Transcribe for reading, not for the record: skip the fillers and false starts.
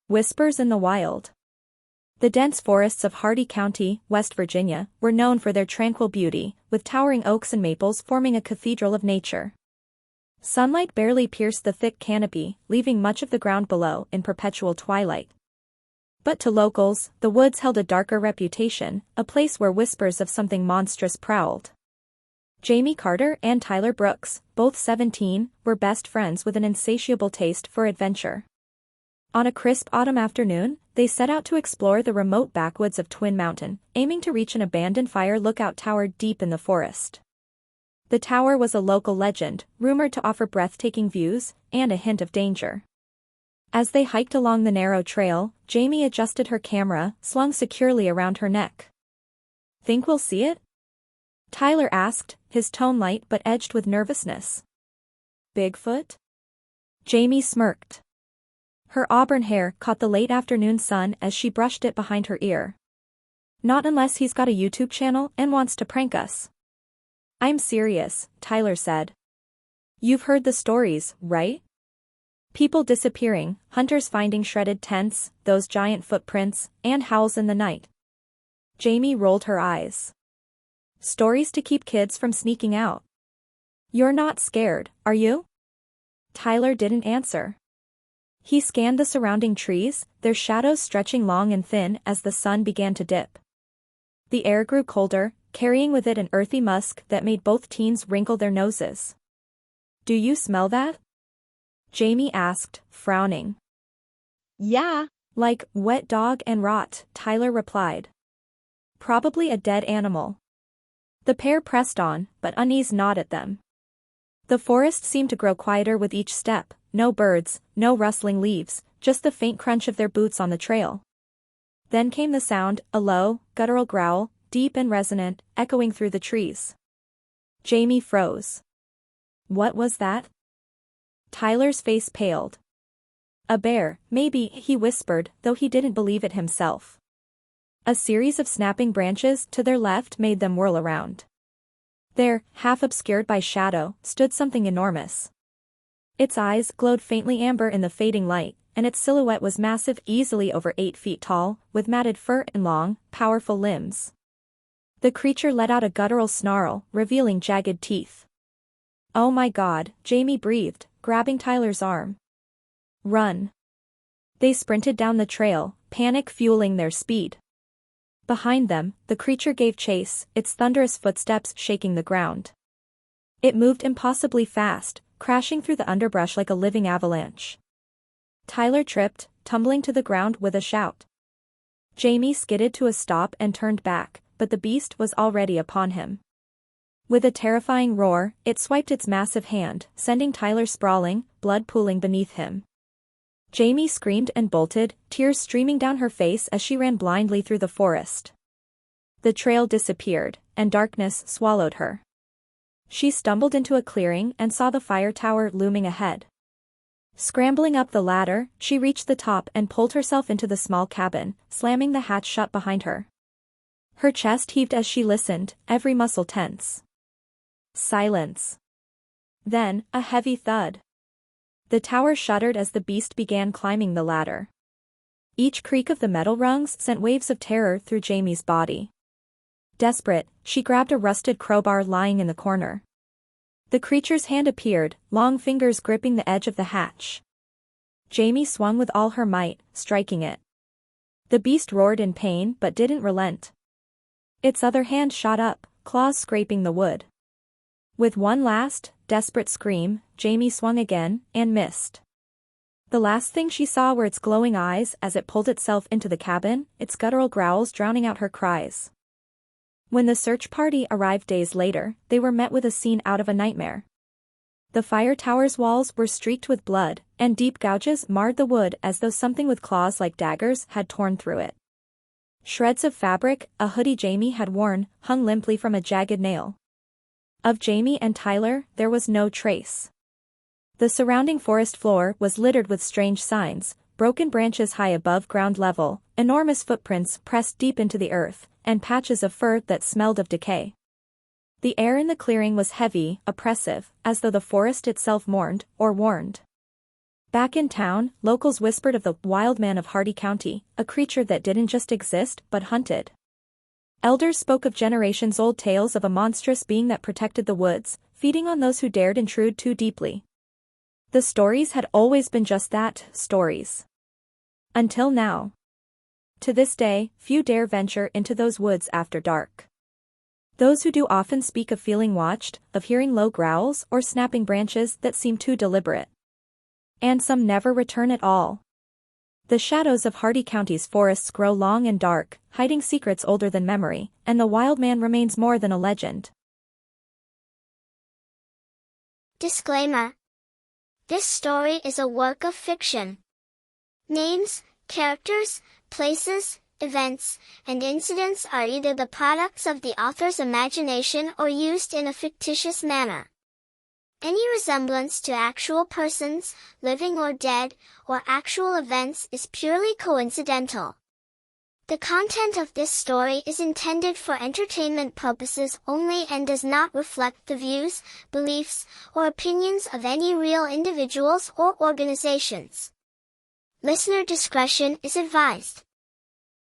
Whispers in the Wild. The dense forests of Hardy County, West Virginia, were known for their tranquil beauty, with towering oaks and maples forming a cathedral of nature. Sunlight barely pierced the thick canopy, leaving much of the ground below in perpetual twilight. But to locals, the woods held a darker reputation, a place where whispers of something monstrous prowled. Jamie Carter and Tyler Brooks, both 17, were best friends with an insatiable taste for adventure. On a crisp autumn afternoon, they set out to explore the remote backwoods of Twin Mountain, aiming to reach an abandoned fire lookout tower deep in the forest. The tower was a local legend, rumored to offer breathtaking views and a hint of danger. As they hiked along the narrow trail, Jamie adjusted her camera, slung securely around her neck. "Think we'll see it?" Tyler asked, his tone light but edged with nervousness. "Bigfoot?" Jamie smirked. Her auburn hair caught the late afternoon sun as she brushed it behind her ear. "Not unless he's got a YouTube channel and wants to prank us." "I'm serious," Tyler said. "You've heard the stories, right? People disappearing, hunters finding shredded tents, those giant footprints, and howls in the night." Jamie rolled her eyes. "Stories to keep kids from sneaking out." "You're not scared, are you?" Tyler didn't answer. He scanned the surrounding trees, their shadows stretching long and thin as the sun began to dip. The air grew colder, carrying with it an earthy musk that made both teens wrinkle their noses. "Do you smell that?" Jamie asked, frowning. "Yeah, like wet dog and rot," Tyler replied. "Probably a dead animal." The pair pressed on, but unease gnawed at them. The forest seemed to grow quieter with each step, no birds, no rustling leaves, just the faint crunch of their boots on the trail. Then came the sound, a low, guttural growl, deep and resonant, echoing through the trees. Jamie froze. What was that? Tyler's face paled. "A bear, maybe," he whispered, though he didn't believe it himself. A series of snapping branches to their left made them whirl around. There, half obscured by shadow, stood something enormous. Its eyes glowed faintly amber in the fading light, and its silhouette was massive, easily over 8 feet tall, with matted fur and long, powerful limbs. The creature let out a guttural snarl, revealing jagged teeth. "Oh my God," Jamie breathed, grabbing Tyler's arm. "Run." They sprinted down the trail, panic fueling their speed. Behind them, the creature gave chase, its thunderous footsteps shaking the ground. It moved impossibly fast, crashing through the underbrush like a living avalanche. Tyler tripped, tumbling to the ground with a shout. Jamie skidded to a stop and turned back, but the beast was already upon him. With a terrifying roar, it swiped its massive hand, sending Tyler sprawling, blood pooling beneath him. Jamie screamed and bolted, tears streaming down her face as she ran blindly through the forest. The trail disappeared, and darkness swallowed her. She stumbled into a clearing and saw the fire tower looming ahead. Scrambling up the ladder, she reached the top and pulled herself into the small cabin, slamming the hatch shut behind her. Her chest heaved as she listened, every muscle tense. Silence. Then, a heavy thud. The tower shuddered as the beast began climbing the ladder. Each creak of the metal rungs sent waves of terror through Jamie's body. Desperate, she grabbed a rusted crowbar lying in the corner. The creature's hand appeared, long fingers gripping the edge of the hatch. Jamie swung with all her might, striking it. The beast roared in pain but didn't relent. Its other hand shot up, claws scraping the wood. With one last, desperate scream, Jamie swung again, and missed. The last thing she saw were its glowing eyes as it pulled itself into the cabin, its guttural growls drowning out her cries. When the search party arrived days later, they were met with a scene out of a nightmare. The fire tower's walls were streaked with blood, and deep gouges marred the wood as though something with claws like daggers had torn through it. Shreds of fabric, a hoodie Jamie had worn, hung limply from a jagged nail. Of Jamie and Tyler, there was no trace. The surrounding forest floor was littered with strange signs, broken branches high above ground level, enormous footprints pressed deep into the earth, and patches of fur that smelled of decay. The air in the clearing was heavy, oppressive, as though the forest itself mourned, or warned. Back in town, locals whispered of the Wildman of Hardy County, a creature that didn't just exist but hunted. Elders spoke of generations-old tales of a monstrous being that protected the woods, feeding on those who dared intrude too deeply. The stories had always been just that, stories. Until now. To this day, few dare venture into those woods after dark. Those who do often speak of feeling watched, of hearing low growls or snapping branches that seem too deliberate. And some never return at all. The shadows of Hardy County's forests grow long and dark, hiding secrets older than memory, and the Wildman remains more than a legend. Disclaimer. This story is a work of fiction. Names, characters, places, events, and incidents are either the products of the author's imagination or used in a fictitious manner. Any resemblance to actual persons, living or dead, or actual events is purely coincidental. The content of this story is intended for entertainment purposes only and does not reflect the views, beliefs, or opinions of any real individuals or organizations. Listener discretion is advised.